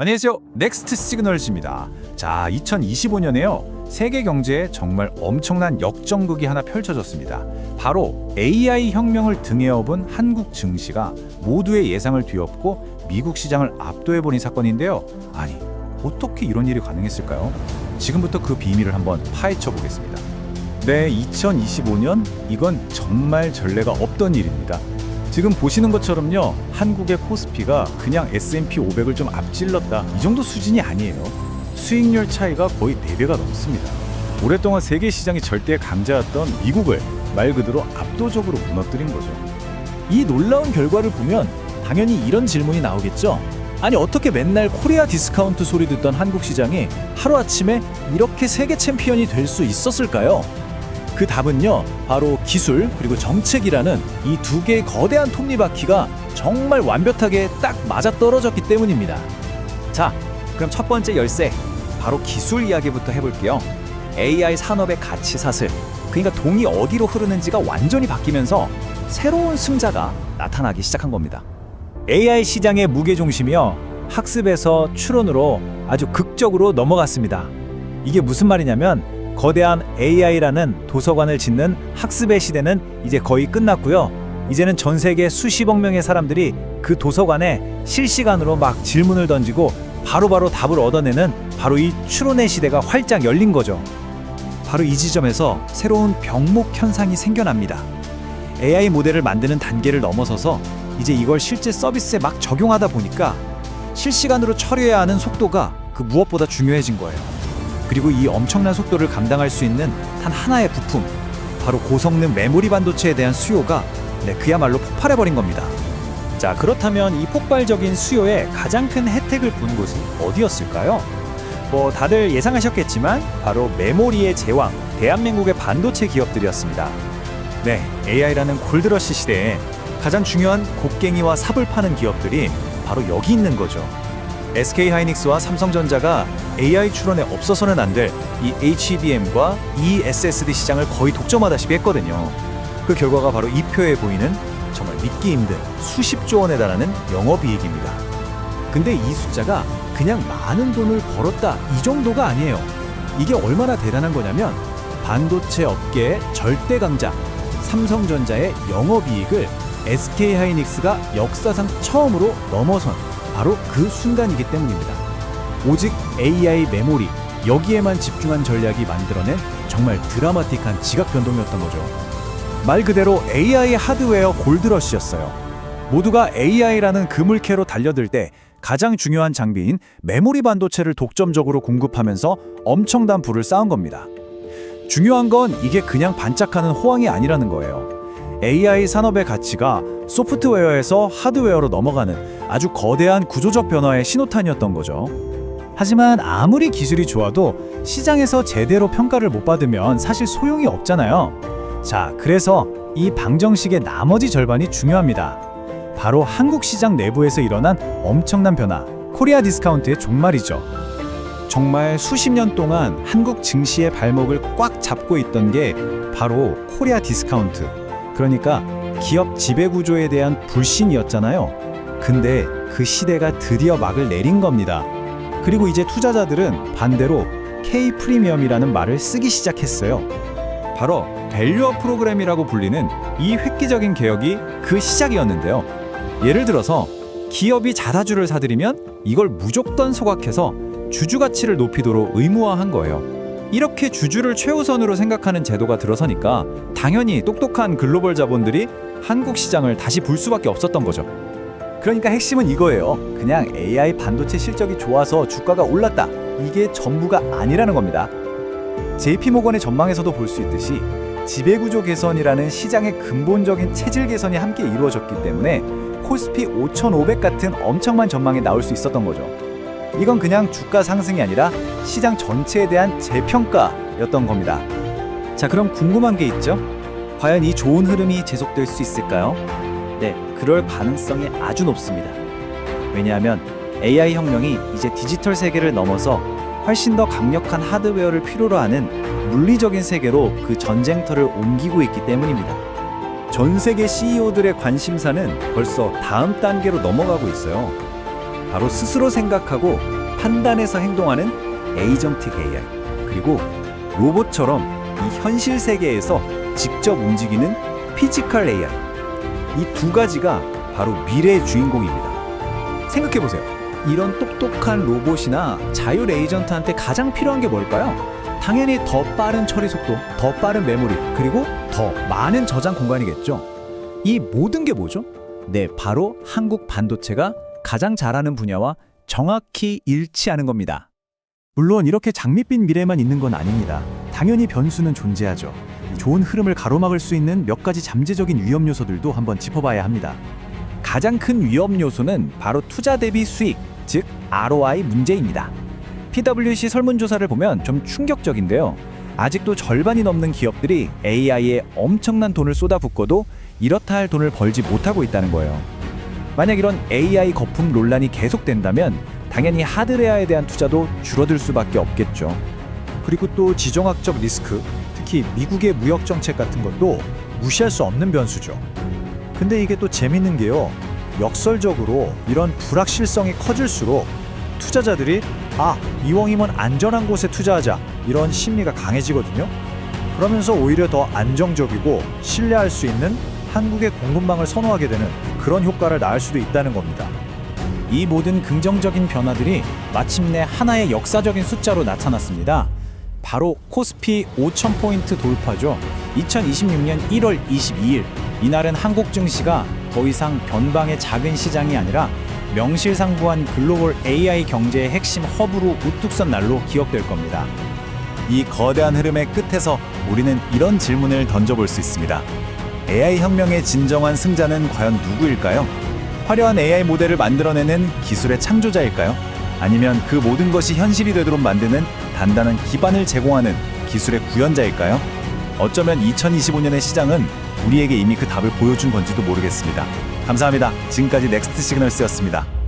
안녕하세요. 넥스트 시그널즈입니다. 자, 2025년에요. 세계 경제에 정말 엄청난 역전극이 하나 펼쳐졌습니다. 바로 AI 혁명을 등에 업은 한국 증시가 모두의 예상을 뒤엎고 미국 시장을 압도해버린 사건인데요. 아니, 어떻게 이런 일이 가능했을까요? 지금부터 그 비밀을 한번 파헤쳐 보겠습니다. 네, 2025년 이건 정말 전례가 없던 일입니다. 지금 보시는 것처럼요, 한국의 코스피가 그냥 S&P 500을 좀 앞질렀다, 이 정도 수준이 아니에요. 수익률 차이가 거의 4배가 넘습니다. 오랫동안 세계 시장이 절대 강자였던 미국을 말 그대로 압도적으로 무너뜨린 거죠. 이 놀라운 결과를 보면 당연히 이런 질문이 나오겠죠. 아니, 어떻게 맨날 코리아 디스카운트 소리 듣던 한국 시장이 하루아침에 이렇게 세계 챔피언이 될 수 있었을까요? 그 답은요, 바로 기술 그리고 정책이라는 이 두 개의 거대한 톱니바퀴가 정말 완벽하게 딱 맞아떨어졌기 때문입니다. 자, 그럼 첫 번째 열쇠, 바로 기술 이야기부터 해볼게요. AI 산업의 가치 사슬, 그러니까 동이 어디로 흐르는지가 완전히 바뀌면서 새로운 승자가 나타나기 시작한 겁니다. AI 시장의 무게중심이요, 학습에서 추론으로 아주 극적으로 넘어갔습니다. 이게 무슨 말이냐면, 거대한 AI라는 도서관을 짓는 학습의 시대는 이제 거의 끝났고요. 이제는 전 세계 수십억 명의 사람들이 그 도서관에 실시간으로 막 질문을 던지고 바로바로 답을 얻어내는 바로 이 추론의 시대가 활짝 열린 거죠. 바로 이 지점에서 새로운 병목 현상이 생겨납니다. AI 모델을 만드는 단계를 넘어서서 이제 이걸 실제 서비스에 막 적용하다 보니까 실시간으로 처리해야 하는 속도가 그 무엇보다 중요해진 거예요. 그리고 이 엄청난 속도를 감당할 수 있는 단 하나의 부품, 바로 고성능 메모리 반도체에 대한 수요가 그야말로 폭발해버린 겁니다. 자, 그렇다면 이 폭발적인 수요에 가장 큰 혜택을 본 곳은 어디였을까요? 다들 예상하셨겠지만 바로 메모리의 제왕, 대한민국의 반도체 기업들이었습니다. 네, AI라는 골드러시 시대에 가장 중요한 곡괭이와 삽을 파는 기업들이 바로 여기 있는 거죠. SK하이닉스와 삼성전자가 AI 추론에 없어서는 안 될 이 HBM과 eSSD 시장을 거의 독점하다시피 했거든요. 그 결과가 바로 이 표에 보이는 정말 믿기 힘든 수십조 원에 달하는 영업이익입니다. 근데 이 숫자가 그냥 많은 돈을 벌었다, 이 정도가 아니에요. 이게 얼마나 대단한 거냐면, 반도체 업계의 절대 강자 삼성전자의 영업이익을 SK하이닉스가 역사상 처음으로 넘어선 바로 그 순간이기 때문입니다. 오직 AI 메모리, 여기에만 집중한 전략이 만들어낸 정말 드라마틱한 지각 변동이었던 거죠. 말 그대로 AI 하드웨어 골드러시였어요. 모두가 AI라는 그물캐로 달려들 때 가장 중요한 장비인 메모리 반도체를 독점적으로 공급하면서 엄청난 부를 쌓은 겁니다. 중요한 건 이게 그냥 반짝하는 호황이 아니라는 거예요. AI 산업의 가치가 소프트웨어에서 하드웨어로 넘어가는 아주 거대한 구조적 변화의 신호탄이었던 거죠. 하지만 아무리 기술이 좋아도 시장에서 제대로 평가를 못 받으면 사실 소용이 없잖아요. 자, 그래서 이 방정식의 나머지 절반이 중요합니다. 바로 한국 시장 내부에서 일어난 엄청난 변화, 코리아 디스카운트의 종말이죠. 정말 수십 년 동안 한국 증시의 발목을 꽉 잡고 있던 게 바로 코리아 디스카운트, 그러니까 기업 지배구조에 대한 불신이었잖아요. 근데 그 시대가 드디어 막을 내린 겁니다. 그리고 이제 투자자들은 반대로 K 프리미엄이라는 말을 쓰기 시작했어요. 바로 밸류업 프로그램이라고 불리는 이 획기적인 개혁이 그 시작이었는데요. 예를 들어서 기업이 자사주를 사들이면 이걸 무조건 소각해서 주주 가치를 높이도록 의무화한 거예요. 이렇게 주주를 최우선으로 생각하는 제도가 들어서니까 당연히 똑똑한 글로벌 자본들이 한국 시장을 다시 볼 수밖에 없었던 거죠. 그러니까 핵심은 이거예요. 그냥 AI 반도체 실적이 좋아서 주가가 올랐다, 이게 전부가 아니라는 겁니다. JP모건의 전망에서도 볼 수 있듯이 지배구조 개선이라는 시장의 근본적인 체질 개선이 함께 이루어졌기 때문에 코스피 5,500 같은 엄청난 전망이 나올 수 있었던 거죠. 이건 그냥 주가 상승이 아니라 시장 전체에 대한 재평가였던 겁니다. 자, 그럼 궁금한 게 있죠? 과연 이 좋은 흐름이 지속될 수 있을까요? 네, 그럴 가능성이 아주 높습니다. 왜냐하면 AI 혁명이 이제 디지털 세계를 넘어서 훨씬 더 강력한 하드웨어를 필요로 하는 물리적인 세계로 그 전쟁터를 옮기고 있기 때문입니다. 전 세계 CEO들의 관심사는 벌써 다음 단계로 넘어가고 있어요. 바로 스스로 생각하고 판단해서 행동하는 에이전틱 AI, 그리고 로봇처럼 이 현실 세계에서 직접 움직이는 피지컬 AI. 이 두 가지가 바로 미래의 주인공입니다. 생각해보세요. 이런 똑똑한 로봇이나 자율 에이전트한테 가장 필요한 게 뭘까요? 당연히 더 빠른 처리 속도, 더 빠른 메모리, 그리고 더 많은 저장 공간이겠죠. 이 모든 게 뭐죠? 네, 바로 한국 반도체가 가장 잘하는 분야와 정확히 일치하는 겁니다. 물론 이렇게 장밋빛 미래만 있는 건 아닙니다. 당연히 변수는 존재하죠. 좋은 흐름을 가로막을 수 있는 몇 가지 잠재적인 위험 요소들도 한번 짚어봐야 합니다. 가장 큰 위험 요소는 바로 투자 대비 수익, 즉 ROI 문제입니다. PwC 설문조사를 보면 좀 충격적인데요. 아직도 절반이 넘는 기업들이 AI에 엄청난 돈을 쏟아붓고도 이렇다 할 돈을 벌지 못하고 있다는 거예요. 만약 이런 AI 거품 논란이 계속된다면 당연히 하드웨어에 대한 투자도 줄어들 수밖에 없겠죠. 그리고 또 지정학적 리스크, 특히 미국의 무역 정책 같은 것도 무시할 수 없는 변수죠. 근데 이게 또 재밌는 게요. 역설적으로 이런 불확실성이 커질수록 투자자들이 이왕이면 안전한 곳에 투자하자, 이런 심리가 강해지거든요. 그러면서 오히려 더 안정적이고 신뢰할 수 있는 한국의 공급망을 선호하게 되는 그런 효과를 낳을 수도 있다는 겁니다. 이 모든 긍정적인 변화들이 마침내 하나의 역사적인 숫자로 나타났습니다. 바로 코스피 5,000포인트 돌파죠. 2026년 1월 22일, 이날은 한국 증시가 더 이상 변방의 작은 시장이 아니라 명실상부한 글로벌 AI 경제의 핵심 허브로 우뚝 선 날로 기억될 겁니다. 이 거대한 흐름의 끝에서 우리는 이런 질문을 던져볼 수 있습니다. AI 혁명의 진정한 승자는 과연 누구일까요? 화려한 AI 모델을 만들어내는 기술의 창조자일까요? 아니면 그 모든 것이 현실이 되도록 만드는 단단한 기반을 제공하는 기술의 구현자일까요? 어쩌면 2025년의 시장은 우리에게 이미 그 답을 보여준 건지도 모르겠습니다. 감사합니다. 지금까지 넥스트 시그널스였습니다.